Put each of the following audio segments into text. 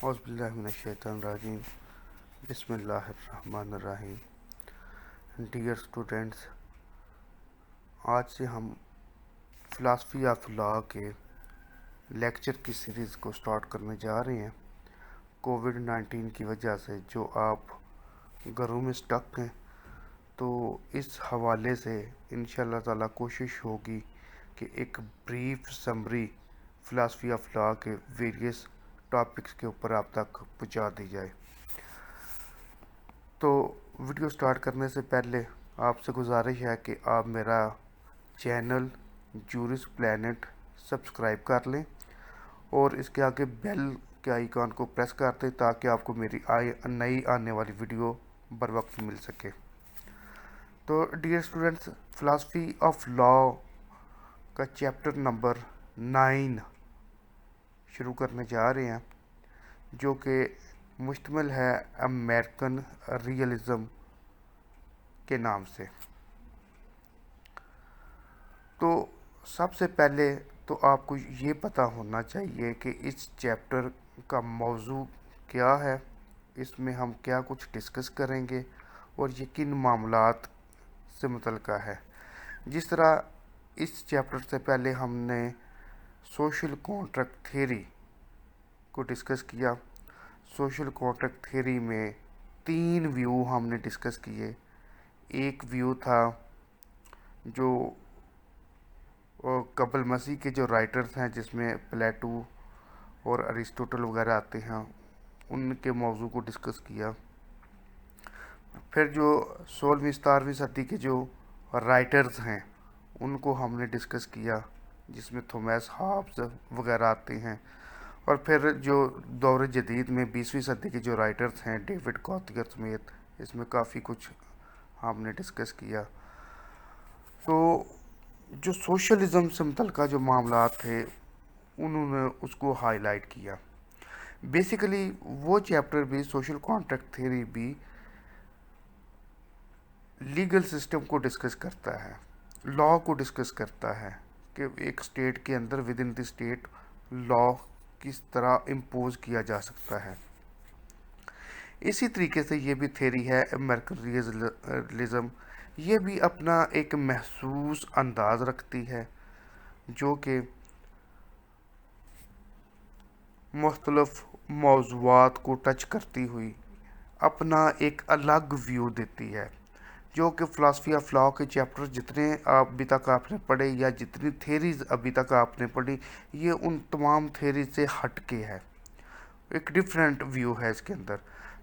اعوذ باللہ من الشیطان الرجیم بسم اللہ الرحمن الرحیم. ڈیئر اسٹوڈینٹس، آج سے ہم فلاسفی آف لا کے لیکچر کی سیریز کو سٹارٹ کرنے جا رہے ہیں. کووڈ-19 کی وجہ سے جو آپ گھروں میں سٹک ہیں، تو اس حوالے سے انشاءاللہ تعالی کوشش ہوگی کہ ایک brief summary philosophy of law کے ویریس ٹاپکس کے اوپر آپ تک پہنچا دی جائے. تو ویڈیو سٹارٹ کرنے سے پہلے آپ سے گزارش ہے کہ آپ میرا چینل جورس پلینٹ سبسکرائب کر لیں اور اس کے آگے بیل کے آئیکن کو پریس کر دیں تاکہ آپ کو میری نئی آنے والی ویڈیو بر وقت مل سکے. تو dear students, philosophy of law کا چیپٹر نمبر 9 شروع کرنے جا رہے ہیں، جو کہ مشتمل ہے امریکن ریئلزم کے نام سے. تو سب سے پہلے تو آپ کو یہ پتہ ہونا چاہیے کہ اس چیپٹر کا موضوع کیا ہے، اس میں ہم کیا کچھ ڈسکس کریں گے اور یہ کن معاملات سے متعلقہ ہے. جس طرح اس چیپٹر سے پہلے ہم نے سوشل کانٹریکٹ تھیوری کو ڈسکس کیا. سوشل کانٹریکٹ تھیوری میں 3 ویو ہم نے ڈسکس کیے. ایک ویو تھا جو قبل مسیح کے جو رائٹرز ہیں، جس میں پلیٹو اور ارسطوٹل وغیرہ آتے ہیں، ان کے موضوع کو ڈسکس کیا. پھر جو 16ویں-17ویں صدی کے جو رائٹرز ہیں ان کو ہم نے ڈسکس کیا، جس میں تھوماس ہابز وغیرہ آتے ہیں. اور پھر جو دور جدید میں 20ویں صدی کے جو رائٹرز ہیں، ڈیوڈ گاتھیئر سمیت، اس میں کافی کچھ ہم نے ڈسکس کیا. تو جو سوشلزم سے متعلقہ جو معاملات تھے انہوں نے اس کو ہائی لائٹ کیا. بیسیکلی وہ چیپٹر بھی، سوشل کانٹریکٹ تھیوری بھی، لیگل سسٹم کو ڈسکس کرتا ہے، لا کو ڈسکس کرتا ہے کہ ایک اسٹیٹ کے اندر ود ان دی اسٹیٹ لا کس طرح امپوز کیا جا سکتا ہے. اسی طریقے سے یہ بھی تھیوری ہے امریکن ریئلزم. یہ بھی اپنا ایک محسوس انداز رکھتی ہے جو کہ مختلف موضوعات کو ٹچ کرتی ہوئی اپنا ایک الگ ویو دیتی ہے، جو کہ فلاسفی آف لا کے چیپٹر جتنے ابھی تک آپ نے پڑھے یا جتنی تھیریز ابھی تک آپ نے پڑھی، یہ ان تمام تھیریز سے ہٹ کے ہے. ایک ڈیفرنٹ ویو ہے اس کے اندر.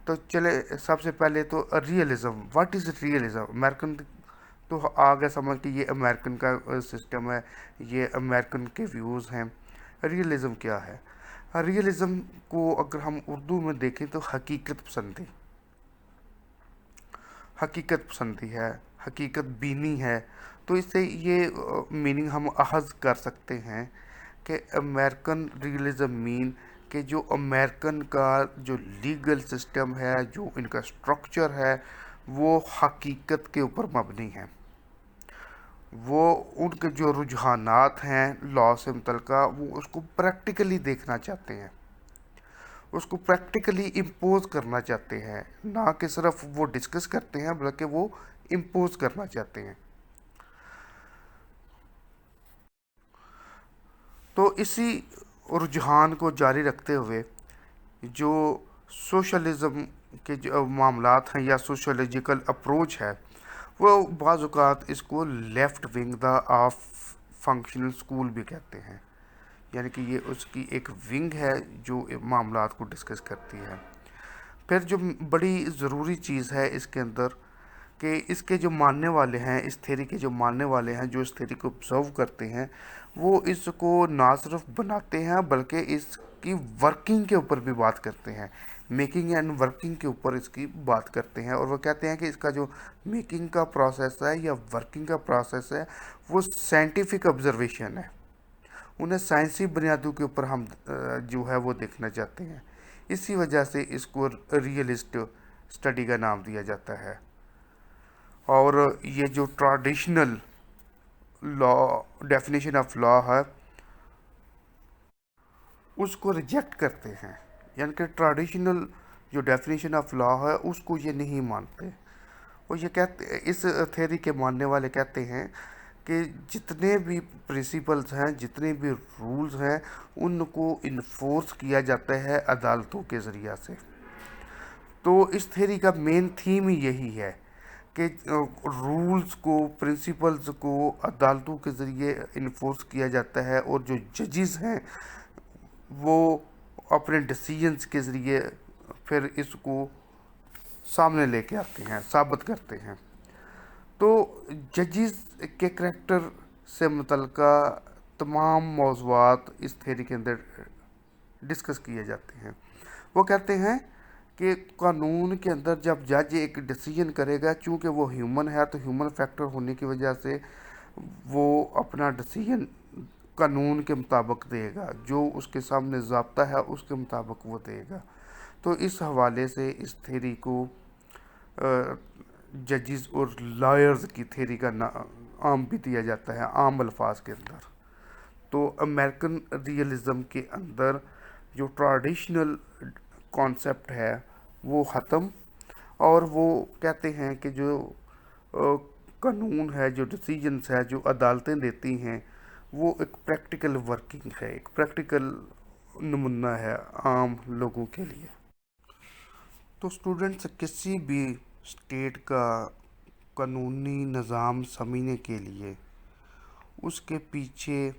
تو چلے سب سے پہلے تو realism. What is realism? American تو آگے سمجھ کہ یہ امریکن کا سسٹم ہے، یہ امریکن کے ویوز ہیں. ریئلزم کیا ہے؟ ریئلزم کو اگر ہم اردو میں دیکھیں تو حقیقت پسندی ہے، حقیقت بینی ہے. تو اس سے یہ میننگ ہم اخذ کر سکتے ہیں کہ امریکن ریئلزم مین کہ جو امریکن کا جو لیگل سسٹم ہے، جو ان کا سٹرکچر ہے، وہ حقیقت کے اوپر مبنی ہے. وہ ان کے جو رجحانات ہیں لا سے متعلقہ، وہ اس کو پریکٹیکلی دیکھنا چاہتے ہیں، اس کو پریکٹیکلی امپوز کرنا چاہتے ہیں. نہ کہ صرف وہ ڈسکس کرتے ہیں بلکہ وہ امپوز کرنا چاہتے ہیں. تو اسی رجحان کو جاری رکھتے ہوئے جو سوشلزم کے جو معاملات ہیں یا سوشولوجیکل اپروچ ہے، وہ بعض اوقات اس کو left wing the of functional school بھی کہتے ہیں. یعنی کہ یہ اس کی ایک ونگ ہے جو معاملات کو ڈسکس کرتی ہے. پھر جو بڑی ضروری چیز ہے اس کے اندر کہ اس کے جو ماننے والے ہیں، اس تھیوری کے جو ماننے والے ہیں، جو اس تھیوری کو آبزرو کرتے ہیں، وہ اس کو نہ صرف بناتے ہیں بلکہ اس کی ورکنگ کے اوپر بھی بات کرتے ہیں. میکنگ اینڈ ورکنگ کے اوپر اس کی بات کرتے ہیں، اور وہ کہتے ہیں کہ اس کا جو میکنگ کا پروسیس ہے یا ورکنگ کا پروسیس ہے، وہ سائنٹیفک آبزرویشن ہے. انہیں سائنسی بنیادوں کے اوپر ہم جو ہے وہ دیکھنا چاہتے ہیں. اسی وجہ سے اس کو ریئلسٹ اسٹڈی کا نام دیا جاتا ہے. اور یہ جو ٹراڈیشنل لا ڈیفینیشن آف لا ہے، اس کو ریجیکٹ کرتے ہیں. یعنی کہ ٹریڈیشنل جو ڈیفینیشن آف لا ہے اس کو یہ نہیں مانتے. وہ یہ کہتے اس تھیوری کے ماننے والے کہتے ہیں کہ جتنے بھی پرنسپلز ہیں، جتنے بھی رولز ہیں، ان کو انفورس کیا جاتا ہے عدالتوں کے ذریعہ سے. تو اس تھیوری کا مین تھیم ہی یہی ہے کہ رولز کو، پرنسپلز کو عدالتوں کے ذریعے انفورس کیا جاتا ہے، اور جو ججز ہیں وہ اپنے ڈیسیجنز کے ذریعے پھر اس کو سامنے لے کے آتے ہیں، ثابت کرتے ہیں. تو ججز کے کریکٹر سے متعلقہ تمام موضوعات اس تھیوری کے اندر ڈسکس کیے جاتے ہیں. وہ کہتے ہیں کہ قانون کے اندر جب جج ایک ڈیسیجن کرے گا، چونکہ وہ ہیومن ہے تو ہیومن فیکٹر ہونے کی وجہ سے وہ اپنا ڈیسیجن قانون کے مطابق دے گا، جو اس کے سامنے ضابطہ ہے اس کے مطابق وہ دے گا. تو اس حوالے سے اس تھیوری کو ججز اور لائرز کی تھیوری کا نام بھی دیا جاتا ہے عام الفاظ کے اندر. تو امریکن ریئلزم کے اندر جو ٹریڈیشنل کانسیپٹ ہے وہ ختم، اور وہ کہتے ہیں کہ جو قانون ہے، جو ڈیسیجنز ہے، جو عدالتیں دیتی ہیں، وہ ایک پریکٹیکل ورکنگ ہے، ایک پریکٹیکل نمونہ ہے عام لوگوں کے لیے. تو اسٹوڈنٹس کسی بھی اسٹیٹ کا قانونی نظام سمجھنے کے لیے اس کے پیچھے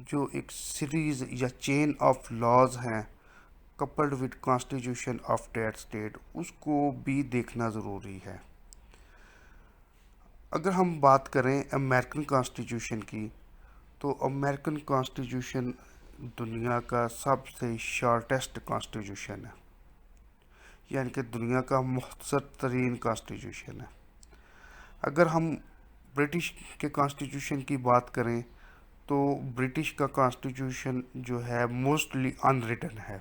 جو ایک سیریز یا چین آف لاز ہیں coupled with constitution of that state, اس کو بھی دیکھنا ضروری ہے. اگر ہم بات کریں امریکن کانسٹیٹیوشن کی، تو امریکن کانسٹیٹیوشن دنیا کا سب سے شارٹیسٹ کانسٹیٹیوشن ہے، یعنی کہ دنیا کا مختصر ترین کانسٹیٹیوشن ہے. اگر ہم برٹش کے کانسٹیٹیوشن کی بات کریں تو برٹش کا کانسٹیٹیوشن جو ہے موسٹلی ان ریٹن ہے.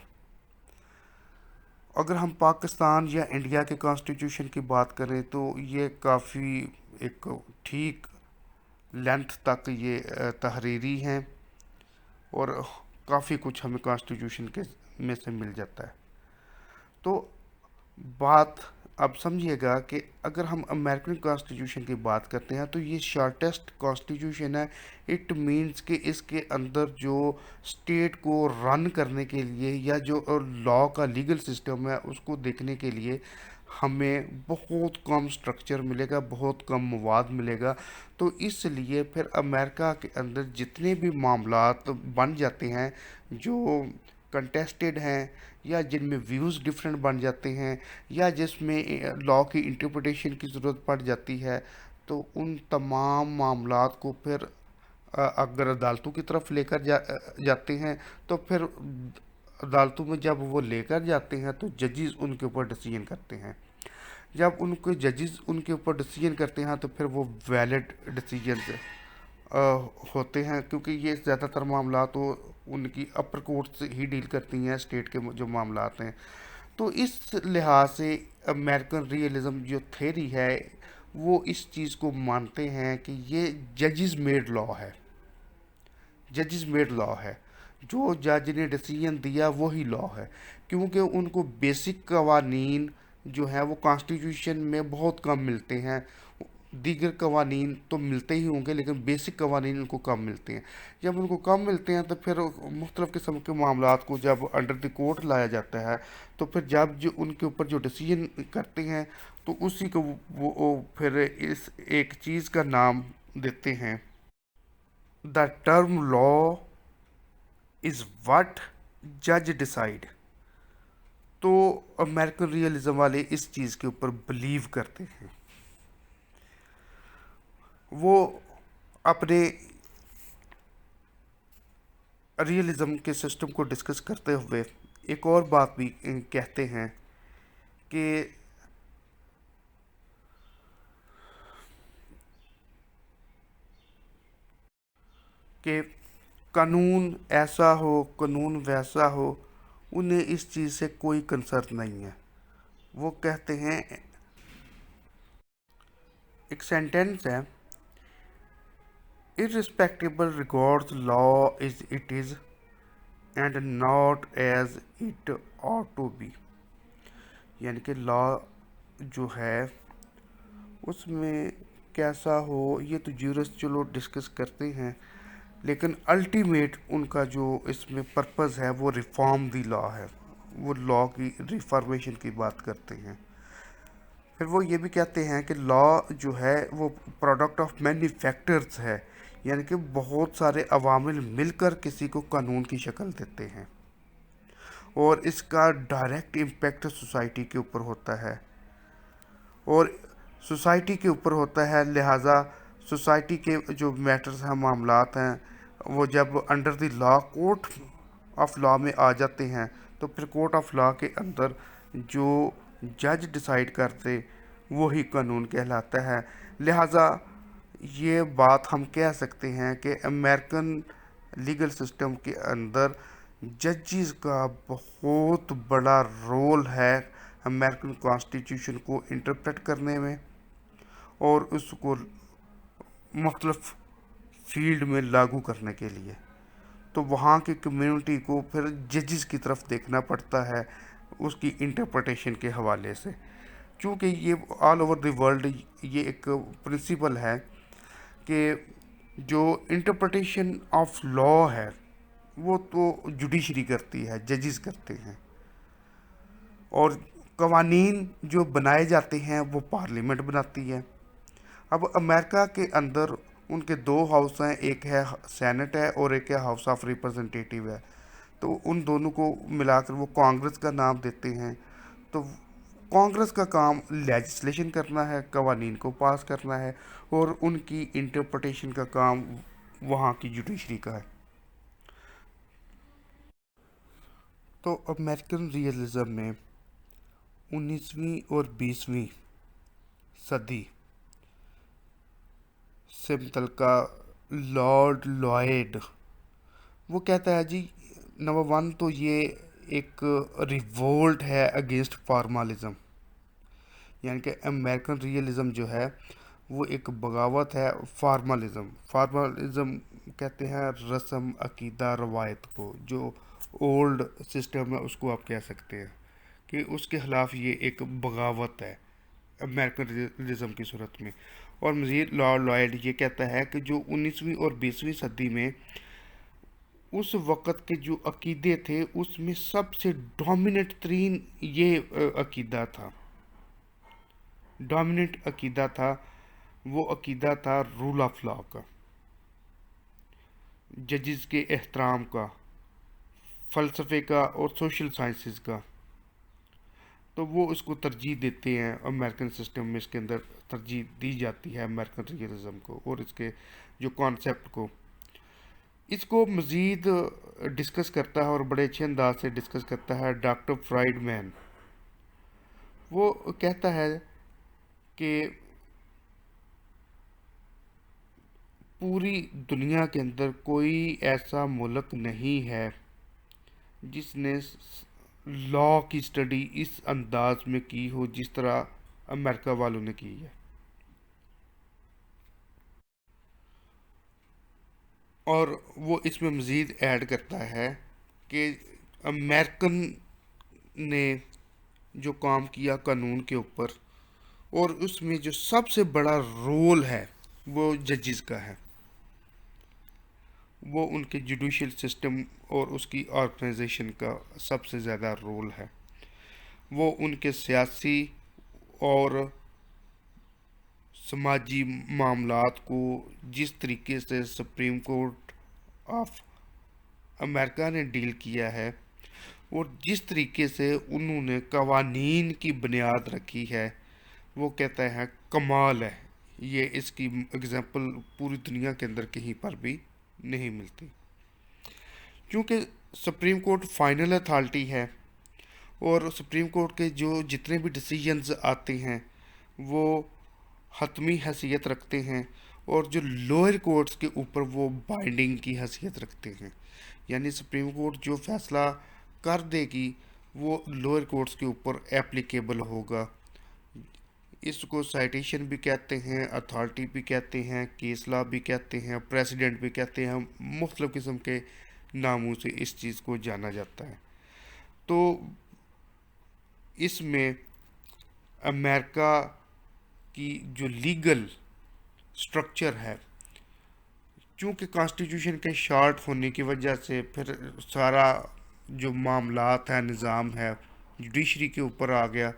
اگر ہم پاکستان یا انڈیا کے کانسٹیٹیوشن کی بات کریں تو یہ کافی ایک ٹھیک لینتھ تک یہ تحریری ہیں، اور کافی کچھ ہمیں کانسٹیٹیوشن کے میں سے مل جاتا ہے. تو بات اب سمجھیے گا کہ اگر ہم امریکن کانسٹیٹیوشن کی بات کرتے ہیں تو یہ شارٹیسٹ کانسٹیٹیوشن ہے. اٹ مینس کہ اس کے اندر جو اسٹیٹ کو رن کرنے کے لیے یا جو لا کا لیگل سسٹم ہے اس کو دیکھنے کے لیے ہمیں بہت کم سٹرکچر ملے گا، بہت کم مواد ملے گا. تو اس لیے پھر امریکہ کے اندر جتنے بھی معاملات بن جاتے ہیں جو کنٹیسٹڈ ہیں، یا جن میں ویوز ڈفرینٹ بن جاتے ہیں، یا جس میں لا کی انٹرپریٹیشن کی ضرورت پڑ جاتی ہے، تو ان تمام معاملات کو پھر اگر عدالتوں کی طرف لے کر جاتے ہیں تو پھر عدالتوں میں جب وہ لے کر جاتے ہیں تو ججز ان کے اوپر ڈیسیجن کرتے ہیں. جب ان کو ججز ان کے اوپر ڈیسیجن کرتے ہیں تو پھر وہ ویلڈ ڈیسیجنز ہوتے ہیں، کیونکہ یہ زیادہ تر معاملات تو ان کی اپر کورٹ سے ہی ڈیل کرتی ہیں اسٹیٹ کے جو معاملات ہیں. تو اس لحاظ سے امریکن ریئلزم جو تھیوری ہے وہ اس چیز کو مانتے ہیں کہ یہ ججز میڈ لا ہے، ججز میڈ لا ہے. جو جج نے ڈیسیجن دیا وہی لا ہے، کیونکہ ان کو بیسک قوانین جو ہیں وہ کانسٹیٹیوشن میں بہت کم ملتے ہیں. دیگر قوانین تو ملتے ہی ہوں گے لیکن بیسک قوانین ان کو کم ملتے ہیں. جب ان کو کم ملتے ہیں تو پھر مختلف قسم کے معاملات کو جب انڈر دی کورٹ لایا جاتا ہے تو پھر جب جو ان کے اوپر جو ڈیسیجن کرتے ہیں تو اسی کو وہ پھر اس ایک چیز کا نام دیتے ہیں. The term law is what جج ڈیسائیڈ. تو امریکن ریئلزم والے اس چیز کے اوپر بلیو کرتے ہیں. وہ اپنے ریئلزم کے سسٹم کو ڈسکس کرتے ہوئے ایک اور بات بھی کہتے ہیں کہ قانون ایسا ہو، قانون ویسا ہو، انہیں اس چیز سے کوئی کنسرن نہیں ہے. وہ کہتے ہیں، ایک سینٹینس ہے، irrespectable regards law as it is, and not as it ought to be. یعنی کہ لا جو ہے اس میں کیسا ہو یہ تو جورسٹ چلو ڈسکس کرتے ہیں، لیکن الٹیمیٹ ان کا جو اس میں پرپز ہے وہ ریفارم دی لا ہے، وہ لا کی ریفارمیشن کی بات کرتے ہیں. پھر وہ یہ بھی کہتے ہیں کہ لا جو ہے وہ پروڈکٹ آف مینی فیکٹرز ہے، یعنی کہ بہت سارے عوامل مل کر کسی کو قانون کی شکل دیتے ہیں، اور اس کا ڈائریکٹ امپیکٹ سوسائٹی کے اوپر ہوتا ہے، اور سوسائٹی کے اوپر ہوتا ہے. لہٰذا سوسائٹی کے جو میٹرز ہیں، معاملات ہیں، وہ جب under the law court of law میں آ جاتے ہیں تو پھر کورٹ آف لا کے اندر جو جج ڈیسائیڈ کرتے وہی قانون کہلاتا ہے. لہٰذا یہ بات ہم کہہ سکتے ہیں کہ امریکن لیگل سسٹم کے اندر ججز کا بہت بڑا رول ہے امریکن کانسٹیٹیوشن کو انٹرپریٹ کرنے میں اور اس کو مختلف فیلڈ میں لاگو کرنے کے لیے. تو وہاں کی کمیونٹی کو پھر ججز کی طرف دیکھنا پڑتا ہے اس کی انٹرپریٹیشن کے حوالے سے، چونکہ یہ آل اوور دی ورلڈ یہ ایک پرنسپل ہے کہ جو انٹرپریٹیشن آف لا ہے وہ تو جوڈیشری کرتی ہے، ججز کرتے ہیں، اور قوانین جو بنائے جاتے ہیں وہ پارلیمنٹ بناتی ہے. اب امریکہ کے اندر ان کے دو ہاؤس ہیں، ایک ہے سینٹ ہے اور ایک ہے ہاؤس آف ریپرزنٹیٹیو ہے. تو ان دونوں کو ملا کر وہ کانگریس کا نام دیتے ہیں. تو کانگریس کا کام لیجسلیشن کرنا ہے، قوانین کو پاس کرنا ہے، اور ان کی انٹرپریٹیشن کا کام وہاں کی جوڈیشری کا ہے. تو امریکن ریئلزم میں 19ویں اور 20ویں صدی سے متعلقہ لارڈ لائڈ وہ کہتا ہے جی نمبر ون تو یہ ایک ریوولٹ ہے اگینسٹ فارمالزم، یعنی کہ امریکن ریئلزم جو ہے وہ ایک بغاوت ہے فارمالزم کہتے ہیں رسم عقیدہ روایت کو، جو اولڈ سسٹم ہے اس کو آپ کہہ سکتے ہیں کہ اس کے خلاف یہ ایک بغاوت ہے امریکن ریئلزم کی صورت میں. اور مزید لارڈ لائڈ یہ کہتا ہے کہ جو 19ویں اور 20ویں صدی میں اس وقت کے جو عقیدے تھے اس میں سب سے ڈومیننٹ ترین یہ عقیدہ تھا وہ عقیدہ تھا رول آف لا کا، ججز کے احترام کا، فلسفے کا اور سوشل سائنسز کا. تو وہ اس کو ترجیح دیتے ہیں امریکن سسٹم میں، اس کے اندر ترجیح دی جاتی ہے امریکن ریئلزم کو اور اس کے جو کانسیپٹ کو. اس کو مزید ڈسکس کرتا ہے اور بڑے اچھے انداز سے ڈسکس کرتا ہے ڈاکٹر فرائیڈ مین. وہ کہتا ہے کہ پوری دنیا کے اندر کوئی ایسا ملک نہیں ہے جس نے لا کی سٹڈی اس انداز میں کی ہو جس طرح امریکہ والوں نے کی ہے. اور وہ اس میں مزید ایڈ کرتا ہے کہ امریکن نے جو کام کیا قانون کے اوپر، اور اس میں جو سب سے بڑا رول ہے وہ ججز کا ہے، وہ ان کے جوڈیشل سسٹم اور اس کی آرگنائزیشن کا سب سے زیادہ رول ہے. وہ ان کے سیاسی اور سماجی معاملات کو جس طریقے سے سپریم کورٹ آف امریکہ نے ڈیل کیا ہے اور جس طریقے سے انہوں نے قوانین کی بنیاد رکھی ہے وہ کہتا ہے کمال ہے. یہ اس کی اگزامپل پوری دنیا کے اندر کہیں پر بھی نہیں ملتی، کیونکہ سپریم کورٹ فائنل اتھارٹی ہے اور سپریم کورٹ کے جو جتنے بھی ڈیسیجنز آتے ہیں وہ حتمی حیثیت رکھتے ہیں، اور جو لوئر کورٹس کے اوپر وہ بائنڈنگ کی حیثیت رکھتے ہیں. یعنی سپریم کورٹ جو فیصلہ کر دے گی وہ لوئر کورٹس کے اوپر ایپلیکیبل ہوگا. اس کو سائٹیشن بھی کہتے ہیں، اتھارٹی بھی کہتے ہیں، کیس لا بھی کہتے ہیں، پریسیڈنٹ بھی کہتے ہیں، مختلف قسم کے ناموں سے اس چیز کو جانا جاتا ہے۔ تو اس میں امریکہ کی جو لیگل سٹرکچر ہے، چونکہ کانسٹیٹیوشن کے شارٹ ہونے کی وجہ سے پھر سارا جو معاملات ہے، نظام ہے، جوڈیشری کے اوپر آ گیا۔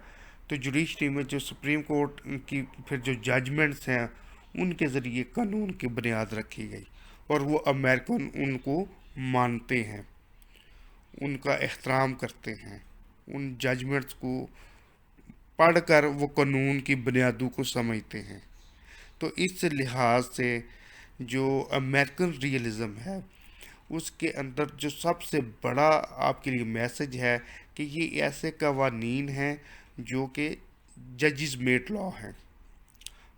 تو جوڈیشری میں جو سپریم کورٹ کی پھر جو ججمنٹس ہیں ان کے ذریعے قانون کی بنیاد رکھی گئی، اور وہ امریکن ان کو مانتے ہیں، ان کا احترام کرتے ہیں، ان ججمنٹس کو پڑھ کر وہ قانون کی بنیادوں کو سمجھتے ہیں۔ تو اس لحاظ سے جو امریکن ریئلزم ہے اس کے اندر جو سب سے بڑا آپ کے لیے میسج ہے کہ یہ ایسے قوانین ہیں جو کہ ججز میڈ لا ہیں۔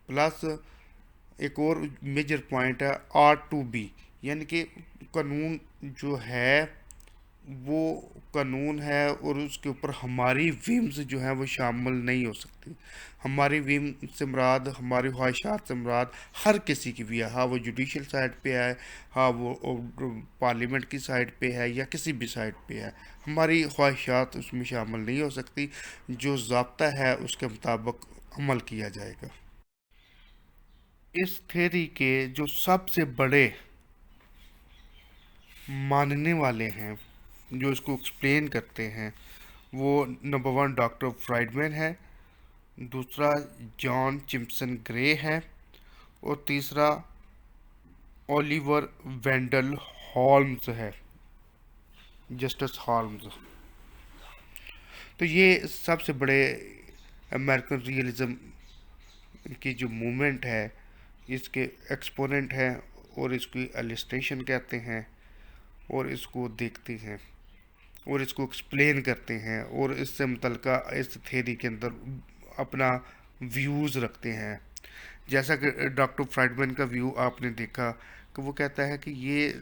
پلس ایک اور میجر پوائنٹ ہے R2B، یعنی کہ قانون جو ہے وہ قانون ہے، اور اس کے اوپر ہماری ویمز جو ہیں وہ شامل نہیں ہو سکتی۔ ہماری ویم سے مراد، ہماری خواہشات سے مراد ہر کسی کی بھی ہے، ہاں وہ جوڈیشل سائڈ پہ ہے، ہاں وہ پارلیمنٹ کی سائڈ پہ ہے، یا کسی بھی سائڈ پہ ہے، ہماری خواہشات اس میں شامل نہیں ہو سکتی۔ جو ضابطہ ہے اس کے مطابق عمل کیا جائے گا۔ اس تھیری کے جو سب سے بڑے ماننے والے ہیں، جو اس کو ایکسپلین کرتے ہیں، وہ نمبر 1 ڈاکٹر فرائڈمین ہے، دوسرا جان چمپسن گرے ہے، اور تیسرا اولیور وینڈل ہالمز ہے، جسٹس ہالمز۔ تو یہ سب سے بڑے امریکن ریئلزم کی جو موومنٹ ہے اس کے ایکسپوننٹ ہیں، اور اس کی السٹریشن کہتے ہیں، اور اس کو دیکھتے ہیں اور اس کو ایکسپلین کرتے ہیں، اور اس سے متعلقہ اس تھیری کے اندر اپنا ویوز رکھتے ہیں۔ جیسا کہ ڈاکٹر فرائڈمین کا ویو آپ نے دیکھا کہ وہ کہتا ہے کہ یہ